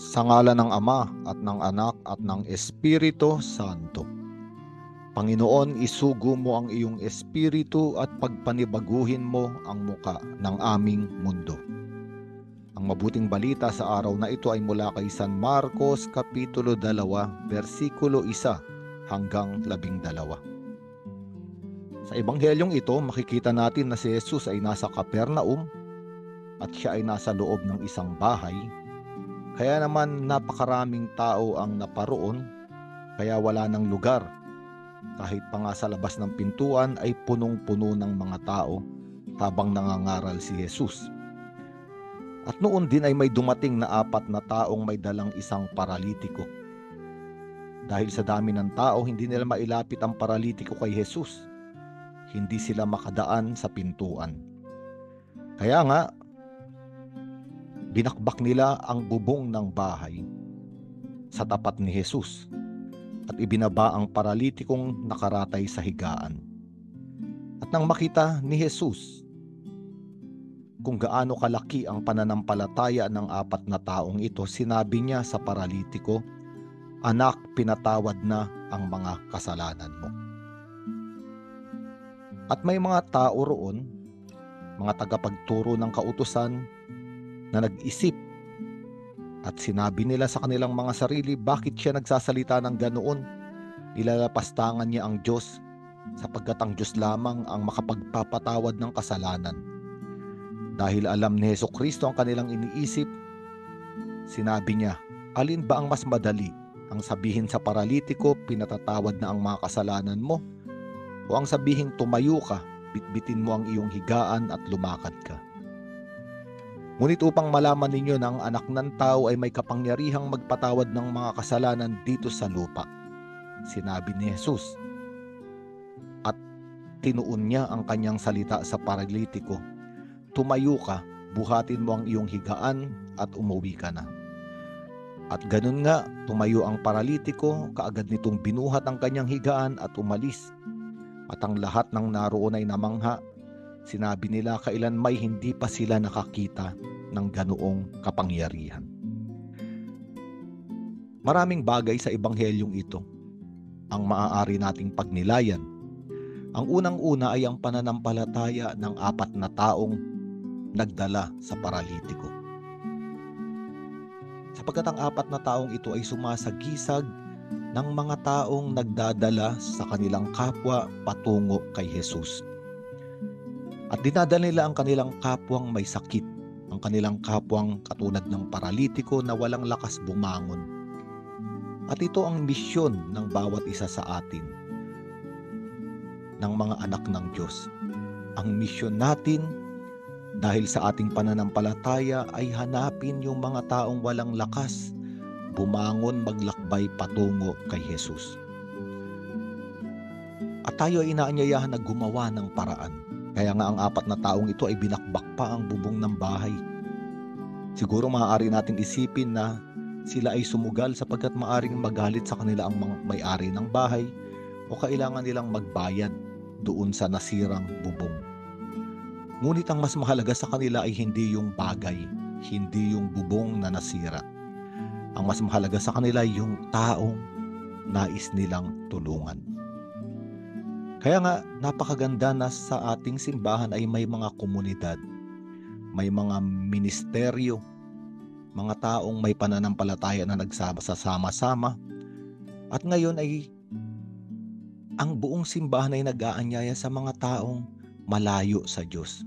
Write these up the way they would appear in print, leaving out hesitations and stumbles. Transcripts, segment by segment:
Sa ngalan ng Ama at ng Anak at ng Espiritu Santo. Panginoon, isugo mo ang iyong espiritu at pagpanibaguhin mo ang muka ng aming mundo. Ang mabuting balita sa araw na ito ay mula kay San Marcos, Kapitulo 2, versikulo 1 hanggang 12. Sa ebanghelyong ito, makikita natin na si Jesus ay nasa Capernaum at siya ay nasa loob ng isang bahay. Kaya naman napakaraming tao ang naparoon, kaya wala ng lugar. Kahit pa nga sa labas ng pintuan ay punong-puno ng mga tao habang nangangaral si Jesus. At noon din ay may dumating na 4 na taong may dalang isang paralitiko. Dahil sa dami ng tao, hindi nila mailapit ang paralitiko kay Jesus. Hindi sila makadaan sa pintuan. Kaya nga, binakbak nila ang bubong ng bahay sa tapat ni Jesus at ibinaba ang paralitikong nakaratay sa higaan. At nang makita ni Jesus kung gaano kalaki ang pananampalataya ng 4 na taong ito, sinabi niya sa paralitiko, "Anak, pinatawad na ang mga kasalanan mo." At may mga tao roon, mga tagapagturo ng kautusan, na nag-isip at sinabi nila sa kanilang mga sarili, bakit siya nagsasalita ng ganoon? Ilalapastangan niya ang Diyos, sapagkat ang Diyos lamang ang makapagpapatawad ng kasalanan. Dahil alam ni Hesukristo ang kanilang iniisip, sinabi niya, alin ba ang mas madali? Ang sabihin sa paralitiko, pinatatawad na ang mga kasalanan mo? O ang sabihin, tumayo ka, bitbitin mo ang iyong higaan at lumakad ka? Ngunit upang malaman ninyo na ang Anak ng Tao ay may kapangyarihang magpatawad ng mga kasalanan dito sa lupa, sinabi ni Jesus. At tinuon niya ang kanyang salita sa paralitiko, tumayo ka, buhatin mo ang iyong higaan at umuwi ka na. At ganun nga, tumayo ang paralitiko, kaagad nitong binuhat ang kanyang higaan at umalis. At ang lahat ng naroon ay namangha. Sinabi nila kailan may hindi pa sila nakakita ng ganoong kapangyarihan. Maraming bagay sa ebanghelyong ito ang maaari nating pagnilayan. Ang unang-una ay ang pananampalataya ng 4 na taong nagdala sa paralitiko. Sapagkat ang 4 na taong ito ay sumasagisag ng mga taong nagdadala sa kanilang kapwa patungo kay Jesus. At dinadala nila ang kanilang kapwang may sakit, ang kanilang kapwang katulad ng paralitiko na walang lakas bumangon. At ito ang misyon ng bawat isa sa atin, ng mga anak ng Diyos. Ang misyon natin, dahil sa ating pananampalataya, ay hanapin yung mga taong walang lakas, bumangon, maglakbay patungo kay Jesus. At tayo ay inaanyayahan na gumawa ng paraan. Kaya nga ang 4 na taong ito ay binakbak pa ang bubong ng bahay. Siguro maaari nating isipin na sila ay sumugal sapagkat maaring magalit sa kanila ang mga may-ari ng bahay o kailangan nilang magbayad doon sa nasirang bubong. Ngunit ang mas mahalaga sa kanila ay hindi yung bagay, hindi yung bubong na nasira. Ang mas mahalaga sa kanila ay yung taong nais nilang tulungan. Kaya nga, napakaganda na sa ating simbahan ay may mga komunidad, may mga ministeryo, mga taong may pananampalataya na nagsasama-sama. At ngayon ay ang buong simbahan ay nag-aanyaya sa mga taong malayo sa Diyos.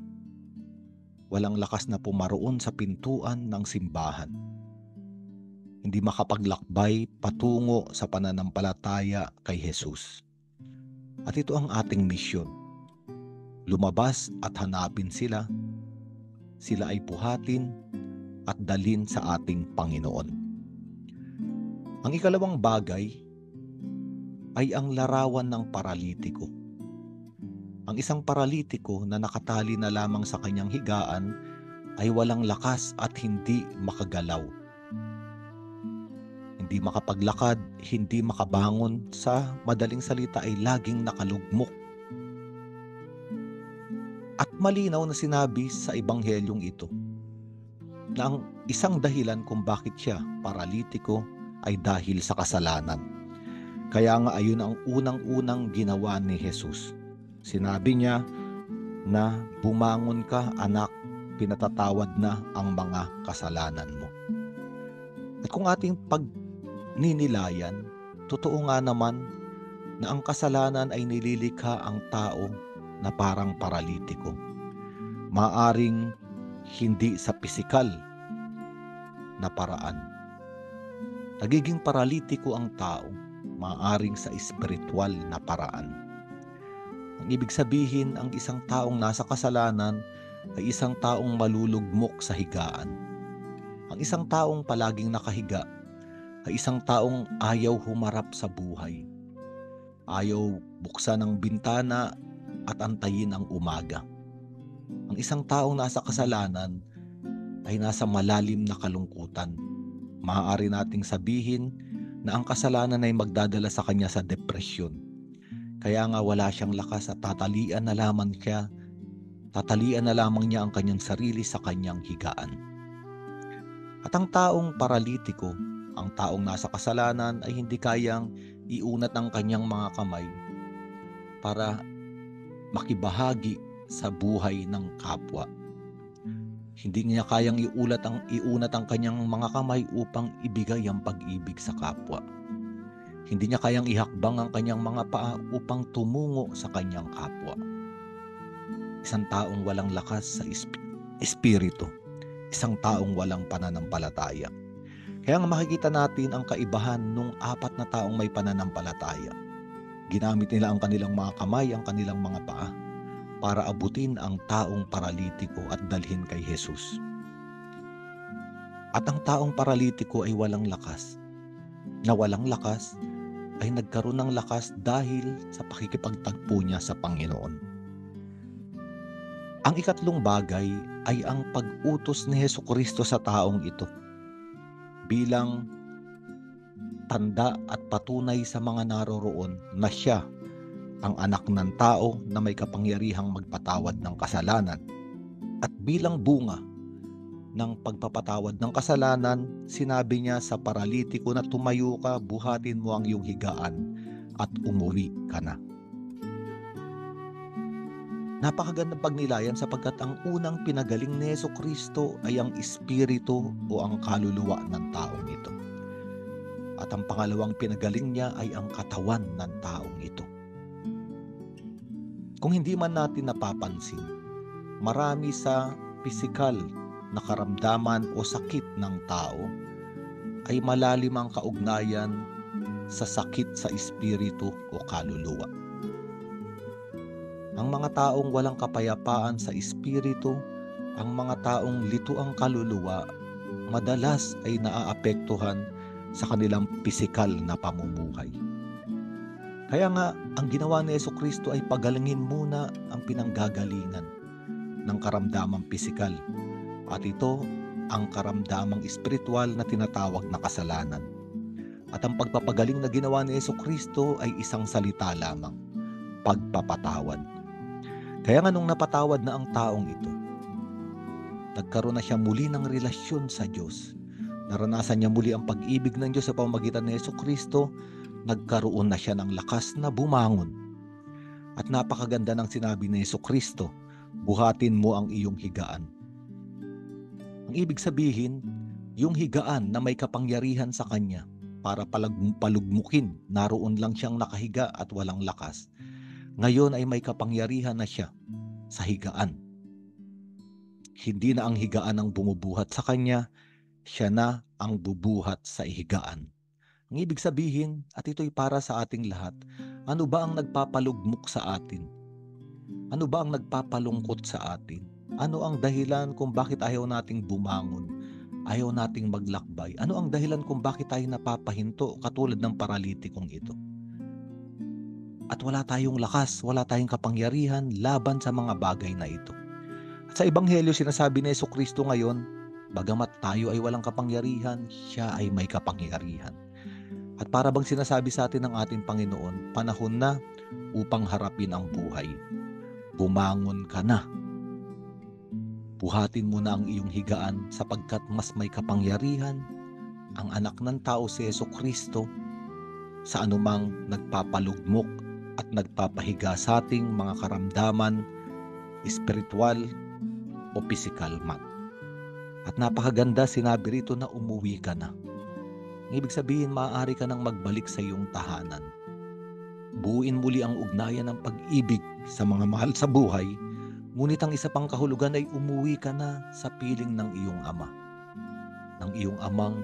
Walang lakas na pumaroon sa pintuan ng simbahan. Hindi makapaglakbay patungo sa pananampalataya kay Jesus. At ito ang ating misyon. Lumabas at hanapin sila. Sila ay buhatin at dalhin sa ating Panginoon. Ang ikalawang bagay ay ang larawan ng paralitiko. Ang isang paralitiko na nakatali na lamang sa kanyang higaan ay walang lakas at hindi makagalaw. Hindi makapaglakad, hindi makabangon, sa madaling salita ay laging nakalugmok. At malinaw na sinabi sa ebanghelyong ito na ang isang dahilan kung bakit siya paralitiko ay dahil sa kasalanan. Kaya nga ayun ang unang-unang ginawa ni Jesus. Sinabi niya na bumangon ka anak, pinatatawad na ang mga kasalanan mo. At kung ating pagninilayan, totoo nga naman na ang kasalanan ay nililikha ang tao na parang paralitiko. Maaring hindi sa pisikal na paraan. Nagiging paralitiko ang tao, maaring sa espiritual na paraan. Ang ibig sabihin, ang isang taong nasa kasalanan ay isang taong malulugmok sa higaan. Ang isang taong palaging nakahiga ay isang taong ayaw humarap sa buhay. Ayaw buksan ang bintana at antayin ang umaga. Ang isang taong nasa kasalanan ay nasa malalim na kalungkutan. Maaari nating sabihin na ang kasalanan ay magdadala sa kanya sa depresyon. Kaya nga wala siyang lakas at tatalian na lamang niya ang kanyang sarili sa kanyang higaan. At ang taong paralitiko, ang taong nasa kasalanan ay hindi kayang iunat ang kanyang mga kamay para makibahagi sa buhay ng kapwa. Hindi niya kayang iunat ang kanyang mga kamay upang ibigay ang pag-ibig sa kapwa. Hindi niya kayang ihakbang ang kanyang mga paa upang tumungo sa kanyang kapwa. Isang taong walang lakas sa espiritu. Isang taong walang pananampalataya. Kaya nga makikita natin ang kaibahan nung 4 na taong may pananampalataya. Ginamit nila ang kanilang mga kamay, ang kanilang mga paa para abutin ang taong paralitiko at dalhin kay Jesus. At ang taong paralitiko ay walang lakas. Na walang lakas ay nagkaroon ng lakas dahil sa pakikipagtagpo niya sa Panginoon. Ang ikatlong bagay ay ang pag-utos ni Hesukristo sa taong ito bilang tanda at patunay sa mga naroroon na siya ang anak ng tao na may kapangyarihang magpatawad ng kasalanan. At bilang bunga ng pagpapatawad ng kasalanan, sinabi niya sa paralitiko na tumayo ka, buhatin mo ang iyong higaan at umuwi ka na. Napakagandang pagnilayan sapagkat ang unang pinagaling ni Hesukristo ay ang espiritu o ang kaluluwa ng taong ito. At ang pangalawang pinagaling niya ay ang katawan ng taong ito. Kung hindi man natin napapansin, marami sa pisikal na karamdaman o sakit ng tao ay malalim ang kaugnayan sa sakit sa espiritu o kaluluwa. Ang mga taong walang kapayapaan sa espiritu, ang mga taong lito ang kaluluwa, madalas ay naaapektuhan sa kanilang pisikal na pamumuhay. Kaya nga, ang ginawa ni Hesukristo ay pagalingin muna ang pinanggagalingan ng karamdamang pisikal. At ito ang karamdamang espiritual na tinatawag na kasalanan. At ang pagpapagaling na ginawa ni Hesukristo ay isang salita lamang, pagpapatawad. Kaya nga nung napatawad na ang taong ito, nagkaroon na siya muli ng relasyon sa Diyos. Naranasan niya muli ang pag-ibig ng Diyos sa pamamagitan ni Hesukristo. Nagkaroon na siya ng lakas na bumangon. At napakaganda ng sinabi ni Hesukristo, buhatin mo ang iyong higaan. Ang ibig sabihin, yung higaan na may kapangyarihan sa kanya para palugmukin, naroon lang siyang nakahiga at walang lakas. Ngayon ay may kapangyarihan na siya sa higaan. Hindi na ang higaan ang bumubuhat sa kanya, siya na ang bubuhat sa higaan. Ang ibig sabihin, at ito'y para sa ating lahat, ano ba ang nagpapalugmok sa atin? Ano ba ang nagpapalungkot sa atin? Ano ang dahilan kung bakit ayaw nating bumangon? Ayaw nating maglakbay? Ano ang dahilan kung bakit tayo napapahinto katulad ng paralitikong ito? At wala tayong lakas, wala tayong kapangyarihan laban sa mga bagay na ito. At sa Ebanghelyo sinasabi ni Hesukristo ngayon, bagamat tayo ay walang kapangyarihan, siya ay may kapangyarihan. At para bang sinasabi sa atin ng ating Panginoon, panahon na upang harapin ang buhay. Bumangon ka na. Buhatin mo na ang iyong higaan sapagkat mas may kapangyarihan ang anak ng tao si Jesucristo sa anumang nagpapalugmok at nagpapahiga sa ating mga karamdaman, espiritual o pisikal man. At napakaganda, sinabi rito na umuwi ka na. Ibig sabihin, maaari ka nang magbalik sa iyong tahanan. Buuin muli ang ugnayan ng pag-ibig sa mga mahal sa buhay, ngunit ang isa pang kahulugan ay umuwi ka na sa piling ng iyong Ama. Ng iyong Amang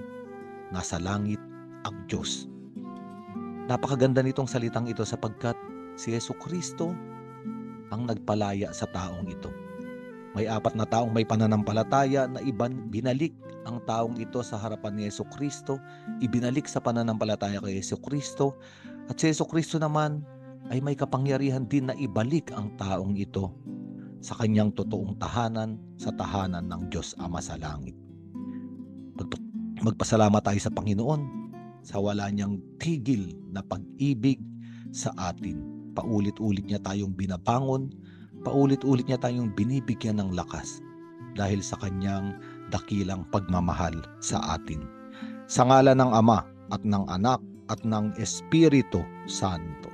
nasa langit ang Diyos. Napakaganda nitong salitang ito sapagkat si Jesucristo ang nagpalaya sa taong ito. May 4 na taong may pananampalataya na binalik ang taong ito sa harapan ni Jesucristo, ibinalik sa pananampalataya kay Jesucristo, at si Jesucristo naman ay may kapangyarihan din na ibalik ang taong ito sa kanyang totoong tahanan, sa tahanan ng Diyos Ama sa langit. Magpasalamat tayo sa Panginoon sa wala niyang tigil na pag-ibig sa atin. Paulit-ulit niya tayong binabangon, paulit-ulit niya tayong binibigyan ng lakas dahil sa kanyang dakilang pagmamahal sa atin. Sa ngalan ng Ama at ng Anak at ng Espiritu Santo.